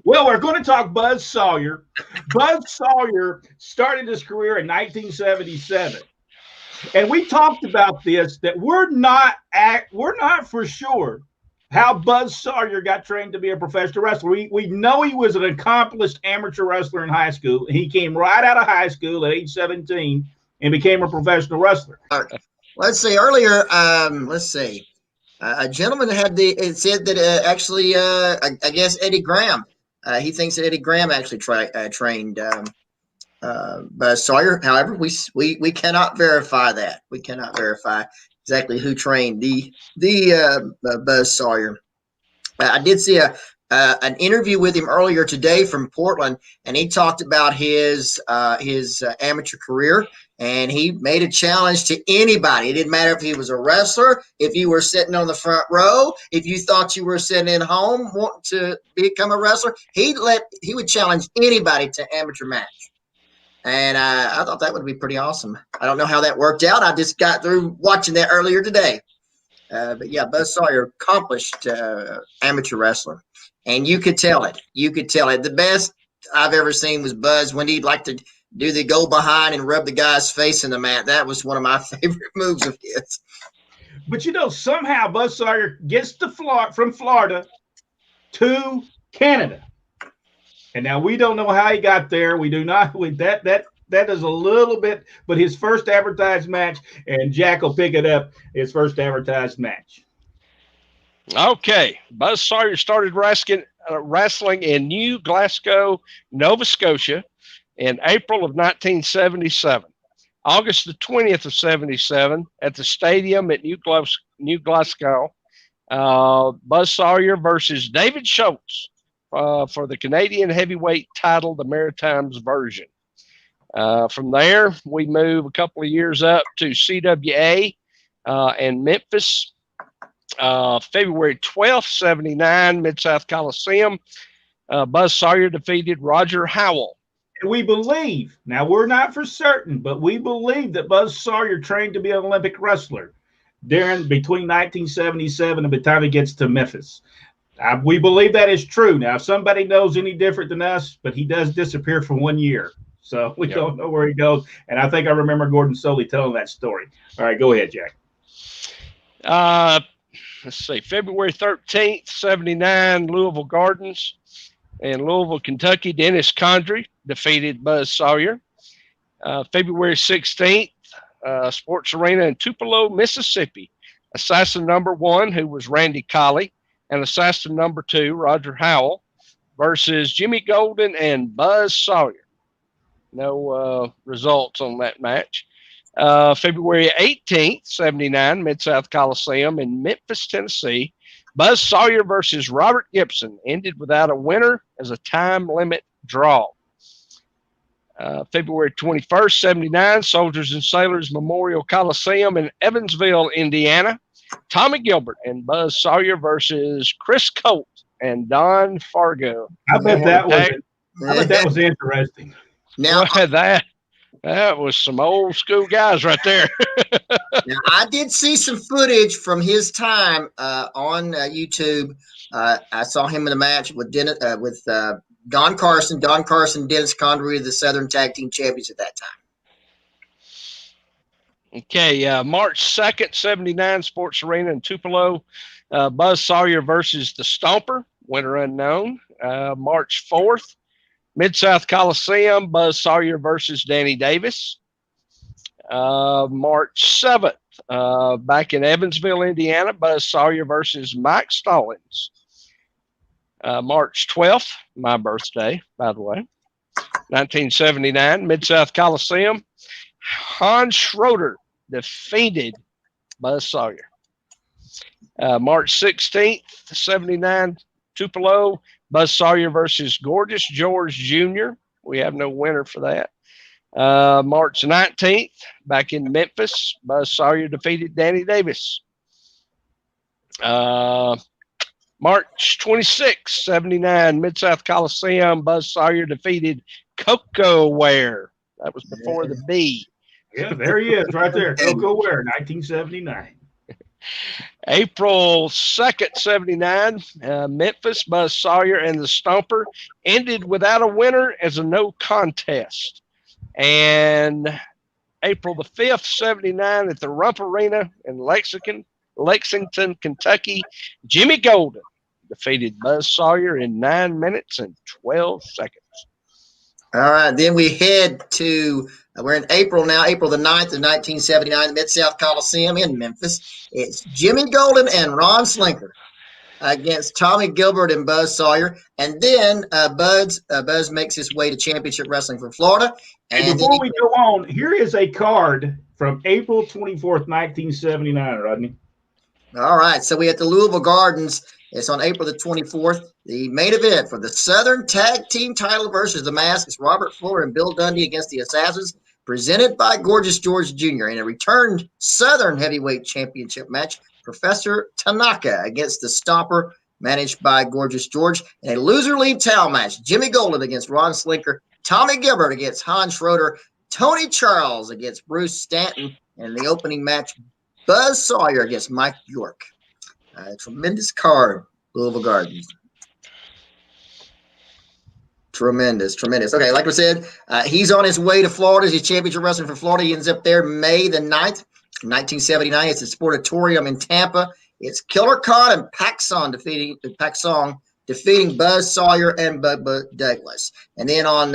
Well, we're going to talk Buzz Sawyer. Buzz Sawyer started his career in 1977. And we talked about this that we're not for sure how Buzz Sawyer got trained to be a professional wrestler. We know he was an accomplished amateur wrestler in high school. He came right out of high school at age 17 and became a professional wrestler. Let's see. Earlier, let's see. A gentleman had it said that I guess Eddie Graham. He thinks that Eddie Graham actually trained Buzz Sawyer. However, we cannot verify that. We cannot verify exactly who trained the Buzz Sawyer. I did see an interview with him earlier today from Portland, and he talked about his amateur career, and he made a challenge to anybody. It didn't matter if he was a wrestler, if you were sitting on the front row, if you thought you were sitting at home wanting to become a wrestler. He would challenge anybody to amateur match. And I thought that would be pretty awesome. I don't know how that worked out. I just got through watching that earlier today. But yeah, Buzz Sawyer, accomplished amateur wrestler. And you could tell it. You could tell it. The best I've ever seen was Buzz when he'd like to do the go behind and rub the guy's face in the mat. That was one of my favorite moves of his. But somehow Buzz Sawyer gets from Florida to Canada. And now we don't know how he got there. We do not. That is a little bit, but his first advertised match, and Jack will pick it up, his first advertised match. Okay. Buzz Sawyer started wrestling in New Glasgow, Nova Scotia in April of 1977. August the 20th of 77 at the stadium at New Glasgow, Buzz Sawyer versus David Schultz for the Canadian heavyweight title, the Maritimes version. From there, we move a couple of years up to CWA in Memphis, February 12th, 79, Mid-South Coliseum. Buzz Sawyer defeated Roger Howell. We believe, now we're not for certain, but we believe that Buzz Sawyer trained to be an Olympic wrestler between 1977 and the time he gets to Memphis. We believe that is true. Now, if somebody knows any different than us, but he does disappear for 1 year. So we don't know where he goes. And I think I remember Gordon Soley telling that story. All right, go ahead, Jack. Let's see, February 13th, 79, Louisville Gardens. In Louisville, Kentucky, Dennis Condrey defeated Buzz Sawyer. February 16th, Sports Arena in Tupelo, Mississippi. Assassin number 1, who was Randy Colley, and assassin number 2, Roger Howell, versus Jimmy Golden and Buzz Sawyer. No results on that match. February 18th, 79, Mid-South Coliseum in Memphis, Tennessee. Buzz Sawyer versus Robert Gibson ended without a winner as a time limit draw. February 21st, 79, Soldiers and Sailors Memorial Coliseum in Evansville, Indiana. Tommy Gilbert and Buzz Sawyer versus Chris Colt and Don Fargo. I bet that was interesting. Now that was some old school guys right there. Now, I did see some footage from his time on YouTube. I saw him in a match with Don Carson. Don Carson, Dennis Condrey, the Southern Tag Team Champions at that time. Okay, March 2nd, 79, Sports Arena in Tupelo. Buzz Sawyer versus the Stomper, winner unknown. March 4th, Mid-South Coliseum, Buzz Sawyer versus Danny Davis. March 7th, back in Evansville, Indiana, Buzz Sawyer versus Mike Stallings. March 12th, my birthday, by the way, 1979, Mid-South Coliseum, Hans Schroeder defeated Buzz Sawyer. March 16th, 79, Tupelo, Buzz Sawyer versus Gorgeous George Jr. We have no winner for that. March 19th, back in Memphis, Buzz Sawyer defeated Danny Davis. March 26th, 79, Mid-South Coliseum, Buzz Sawyer defeated Coco Ware. That was before the B. Yeah, there he is right there. Coco Ware, 1979. April 2nd, 79, Memphis, Buzz Sawyer and the Stomper ended without a winner as a no contest. And April the 5th, 79, at the Rump Arena in Lexington, Kentucky, Jimmy Golden defeated Buzz Sawyer in 9 minutes and 12 seconds. All right, then we head to, we're in April now, April the 9th of 1979, the Mid-South Coliseum in Memphis. It's Jimmy Golden and Ron Slinker against Tommy Gilbert and Buzz Sawyer. And then Buzz makes his way to Championship Wrestling from Florida. And before we go on, here is a card from April 24th, 1979, Rodney. All right, so we at the Louisville Gardens. It's on April the 24th. The main event for the Southern Tag Team title versus the Mask is Robert Fuller and Bill Dundee against the Assassins, presented by Gorgeous George Jr. In a returned Southern Heavyweight Championship match, Professor Tanaka against the Stomper, managed by Gorgeous George. In a loser leave towel match, Jimmy Golden against Ron Slinker, Tommy Gilbert against Hans Schroeder, Tony Charles against Bruce Stanton, and the opening match, Buzz Sawyer against Mike York. Tremendous card, Louisville Gardens. Tremendous. Okay, like we said, he's on his way to Florida. He's Championship Wrestling for Florida. He ends up there May the 9th, 1979. It's the Sportatorium in Tampa. It's Killer Khan and Paxson defeating Buzz Sawyer and Bubba Douglas. And then on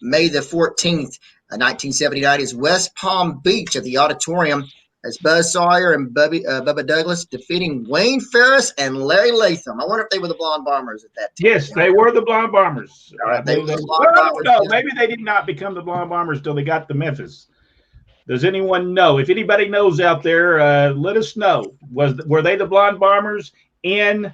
May the 14th, 1979, is West Palm Beach at the Auditorium. As Buzz Sawyer and Bubba Douglas defeating Wayne Ferris and Larry Latham. I wonder if they were the Blonde Bombers at that time. Yes, they were the Blonde Bombers. All right, No, maybe they did not become the Blonde Bombers till they got to Memphis. Does anyone know? If anybody knows out there, let us know. Were they the Blonde Bombers in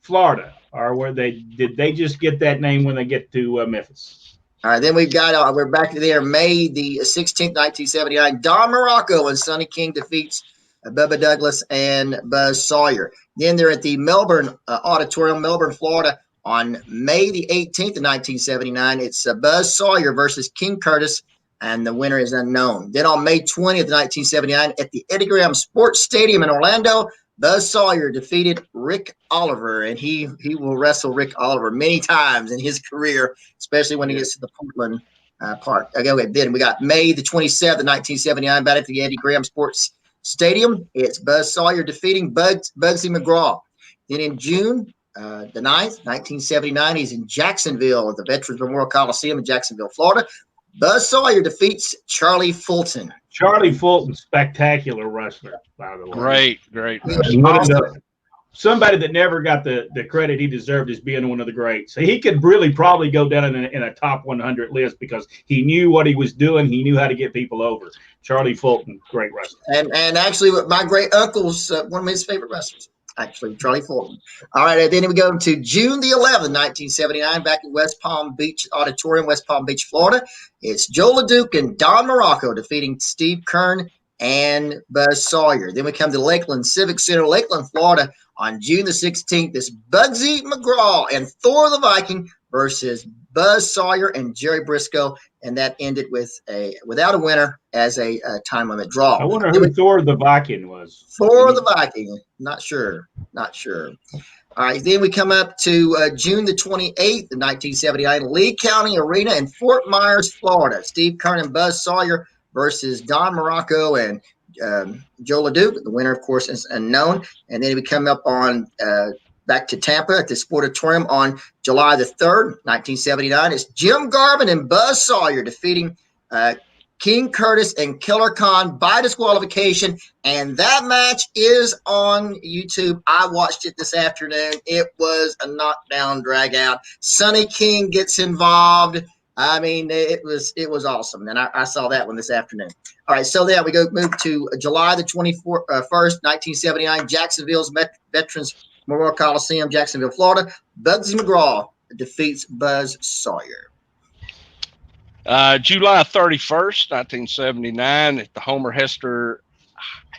Florida, or did they just get that name when they get to Memphis? All right, then we've got, we're back to there, May the 16th, 1979. Don Morocco and Sonny King defeats Bubba Douglas and Buzz Sawyer. Then they're at the Melbourne Auditorium, Melbourne, Florida, on May the 18th of 1979. It's Buzz Sawyer versus King Curtis, and the winner is unknown. Then on May 20th, 1979, at the Eddie Graham Sports Stadium in Orlando, Buzz Sawyer defeated Rick Oliver, and he will wrestle Rick Oliver many times in his career, especially when he gets to the Portland part. Okay, then we got May the 27th, 1979, back at the Eddie Graham Sports Stadium. It's Buzz Sawyer defeating Bugsy McGraw. Then in June the 9th, 1979, he's in Jacksonville at the Veterans Memorial Coliseum in Jacksonville, Florida. Buzz Sawyer defeats Charlie Fulton. Charlie Fulton, spectacular wrestler, by the way. Great. Somebody that never got the credit he deserved as being one of the greats. He could really probably go down in a top 100 list because he knew what he was doing. He knew how to get people over. Charlie Fulton, great wrestler. And actually, my great uncle's one of his favorite wrestlers. Actually, Charlie Fulton. All right, then we go to June the 11th, 1979, back at West Palm Beach Auditorium, West Palm Beach, Florida. It's Joe LeDuc and Don Morocco defeating Steve Kern and Buzz Sawyer. Then we come to Lakeland Civic Center, Lakeland, Florida, on June the 16th. It's Bugsy McGraw and Thor the Viking versus Buzz Sawyer and Jerry Briscoe, and that ended without a winner as a time limit draw. I wonder who Thor the Viking was. Thor the Viking. Not sure. All right, then we come up to June the 28th, 1979, Lee County Arena in Fort Myers, Florida. Steve Kern and Buzz Sawyer versus Don Morocco and Joe LeDuc. The winner, of course, is unknown. And then we come up on back to Tampa at the Sportatorium on July the 3rd, 1979. It's Jim Garvin and Buzz Sawyer defeating King Curtis and Killer Khan by disqualification, and that match is on YouTube. I watched it this afternoon. It was a knockdown drag out. Sonny King gets involved. I mean, it was awesome, and I saw that one this afternoon. All right, so then we move to July the 21st, 1979, Jacksonville's Veterans Memorial Coliseum, Jacksonville, Florida. Bugsy McGraw defeats Buzz Sawyer. July 31st, 1979, at the Homer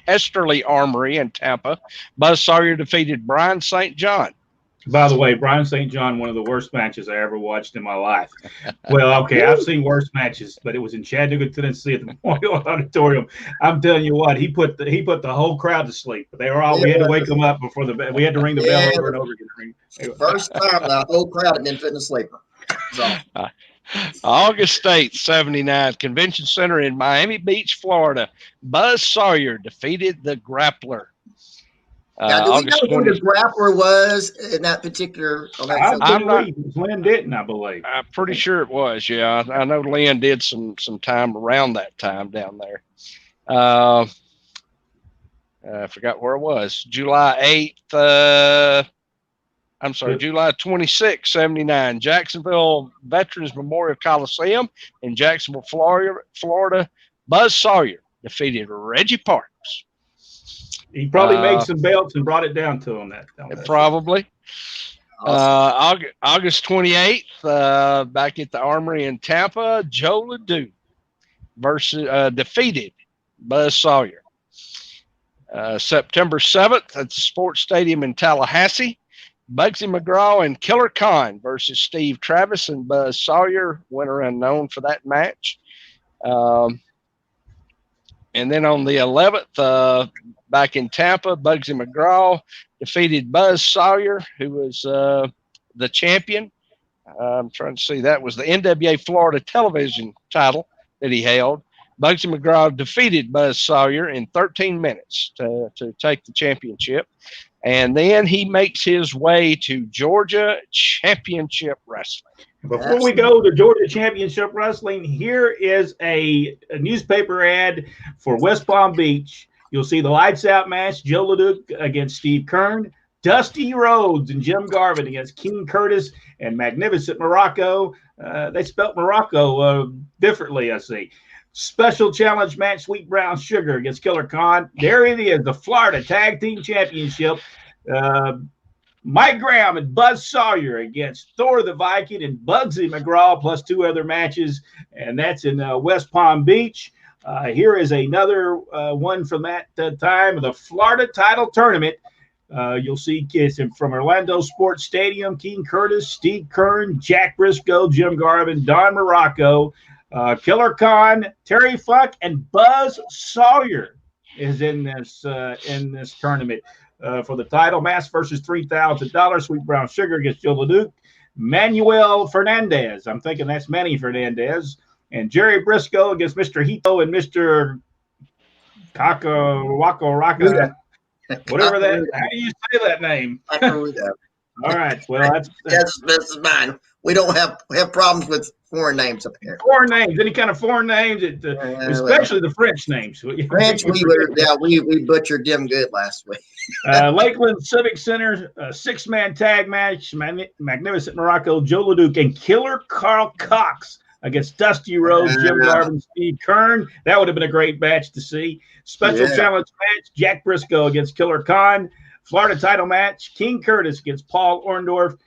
Hesterly Armory in Tampa, Buzz Sawyer defeated Brian St. John. By the way, Brian St. John, one of the worst matches I ever watched in my life. Well, okay, I've seen worse matches, but it was in Chattanooga, Tennessee, at the Memorial Auditorium. I'm telling you what, he put the whole crowd to sleep. They were all. We had to wake them up before we had to ring the bell over and over again. First time the whole crowd had been put in a sleeper. So. August 8th, 79, Convention Center in Miami Beach, Florida. Buzz Sawyer defeated the Grappler. Now, do we know who the grappler was in that particular? I believe it was Lynn Denton, I believe. I'm pretty sure it was, yeah. I know Lynn did some time around that time down there. I forgot where it was. July 8th, July 26, 79, Jacksonville Veterans Memorial Coliseum in Jacksonville, Florida. Buzz Sawyer defeated Reggie Parks. He probably made some belts and brought it down to him. Probably. Awesome. August 28th, back at the Armory in Tampa, Joe LeDoux defeated Buzz Sawyer. September 7th at the Sports Stadium in Tallahassee, Bugsy McGraw and Killer Khan versus Steve Travis and Buzz Sawyer, winner unknown for that match. And then on the 11th, back in Tampa, Bugsy McGraw defeated Buzz Sawyer, who was the champion. I'm trying to see. That was the NWA Florida television title that he held. Bugsy McGraw defeated Buzz Sawyer in 13 minutes to take the championship. And then he makes his way to Georgia Championship Wrestling. Before we go to Georgia Championship Wrestling, here is a newspaper ad for West Palm Beach. You'll see the lights out match, Joe LeDuc against Steve Kern, Dusty Rhodes and Jim Garvin against King Curtis and Magnificent Morocco. They spelt Morocco differently, I see. Special challenge match, Sweet Brown Sugar against Killer Khan. There it is, the Florida Tag Team Championship. Mike Graham and Buzz Sawyer against Thor the Viking and Bugsy McGraw, plus two other matches, and that's in West Palm Beach. Here is another one from that time, the Florida Title Tournament. You'll see kids from Orlando Sports Stadium, King Curtis, Steve Kern, Jack Briscoe, Jim Garvin, Don Morocco, Killer Khan, Terry Funk, and Buzz Sawyer is in this tournament. For the title, Mass versus $3,000. Sweet Brown Sugar against Joe LeDuc. Manuel Fernandez, I'm thinking that's Manny Fernandez, and Jerry Briscoe against Mr. Hito and Mr. Waka, whatever that. How do you say that name? All right. Well, that's is mine. We don't have problems with foreign names up here. Foreign names, any kind of foreign names, especially the French names. French, we butchered them good last week. Lakeland Civic Center, six-man tag match, Magnificent Morocco, Joe LeDuc, and Killer Carl Cox against Dusty Rhodes, Jim Garvin, Steve Kern. That would have been a great match to see. Special challenge match, Jack Briscoe against Killer Khan. Florida title match, King Curtis against Paul Orndorff.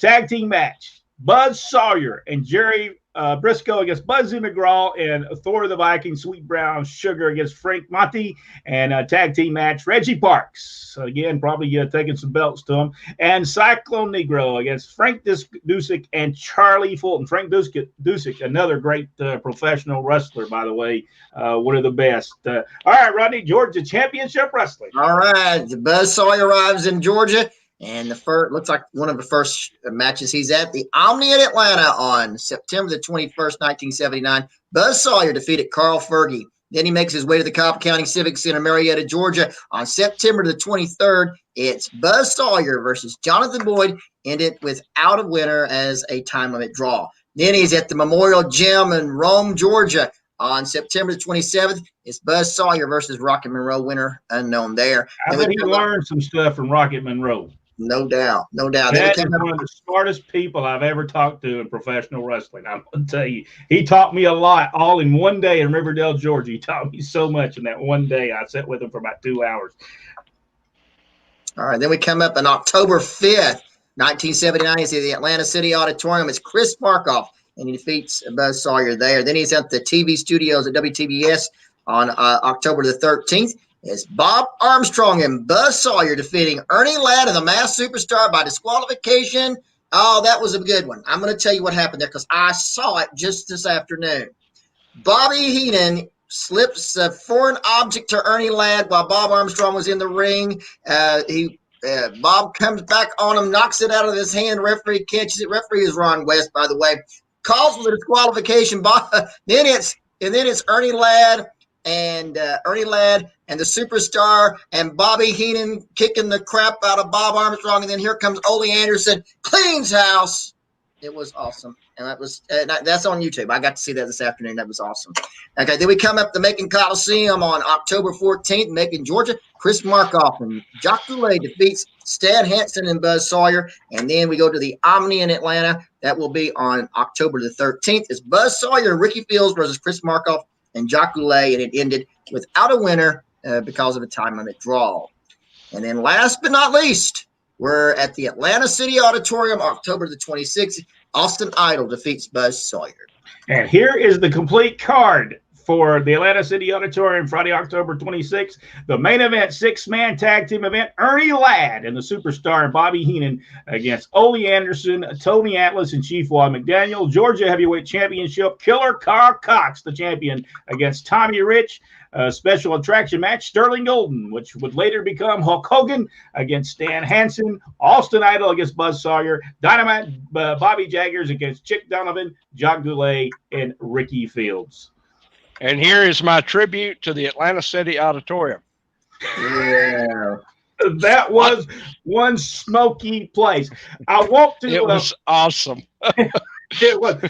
Tag team match, Buzz Sawyer and Jerry Briscoe against Bugsy McGraw and Thor the Viking, Sweet Brown Sugar against Frank Monty, and tag team match, Reggie Parks. Again, probably taking some belts to him. And Cyclone Negro against Frank Dusek and Charlie Fulton. Frank Dusek, another great professional wrestler, by the way, one of the best. All right, Rodney, Georgia Championship Wrestling. All right, Buzz Sawyer arrives in Georgia. And the first looks like one of the first matches he's at, the Omni in Atlanta on September the 21st, 1979. Buzz Sawyer defeated Carl Fergie. Then he makes his way to the Cobb County Civic Center, Marietta, Georgia. On September the 23rd, it's Buzz Sawyer versus Jonathan Boyd, ended without a winner as a time limit draw. Then he's at the Memorial Gym in Rome, Georgia. On September the 27th, it's Buzz Sawyer versus Rocket Monroe, winner unknown there. I bet he learned some stuff from Rocket Monroe. No doubt. That is one of the smartest people I've ever talked to in professional wrestling. I'm going to tell you, he taught me a lot all in one day in Riverdale, Georgia. He taught me so much in that one day. I sat with him for about 2 hours. All right, then we come up on October 5th, 1979. He's at the Atlanta City Auditorium. It's Chris Markoff, and he defeats Buzz Sawyer there. Then he's at the TV studios at WTBS on October the 13th. It's Bob Armstrong and Buzz Sawyer defeating Ernie Ladd and the Masked Superstar by disqualification. Oh, that was a good one. I'm going to tell you what happened there because I saw it just this afternoon. Bobby Heenan slips a foreign object to Ernie Ladd while Bob Armstrong was in the ring. Bob comes back on him, knocks it out of his hand. Referee catches it. Referee is Ron West, by the way. Calls for the disqualification. Then it's Ernie Ladd and the Superstar and Bobby Heenan kicking the crap out of Bob Armstrong. And then here comes Ole Anderson, cleans house. It was awesome. And that's on YouTube. I got to see that this afternoon. That was awesome. Okay, then we come up to Macon Coliseum on October 14th, Macon, Georgia. Chris Markoff and Jacques Goulet defeats Stan Hansen and Buzz Sawyer. And then we go to the Omni in Atlanta. That will be on October the 13th. It's Buzz Sawyer and Ricky Fields versus Chris Markoff and Jacques Goulet. And it ended without a winner because of a time limit draw. And then last but not least, we're at the Atlanta City Auditorium, October the 26th. Austin Idol defeats Buzz Sawyer. And here is the complete card for the Atlanta City Auditorium, Friday, October 26th. The main event, 6-man tag team event, Ernie Ladd and the Superstar Bobby Heenan against Ole Anderson, Tony Atlas, and Chief Wad McDaniel. Georgia Heavyweight Championship, Killer Carl Cox, the champion, against Tommy Rich. Special attraction match, Sterling Golden, which would later become Hulk Hogan against Stan Hansen. Austin Idol against Buzz Sawyer. Dynamite Bobby Jaggers against Chick Donovan, Jacques Goulet, and Ricky Fields. And here is my tribute to the Atlanta City Auditorium. Yeah. That was one smoky place. I want to. It was awesome. It was.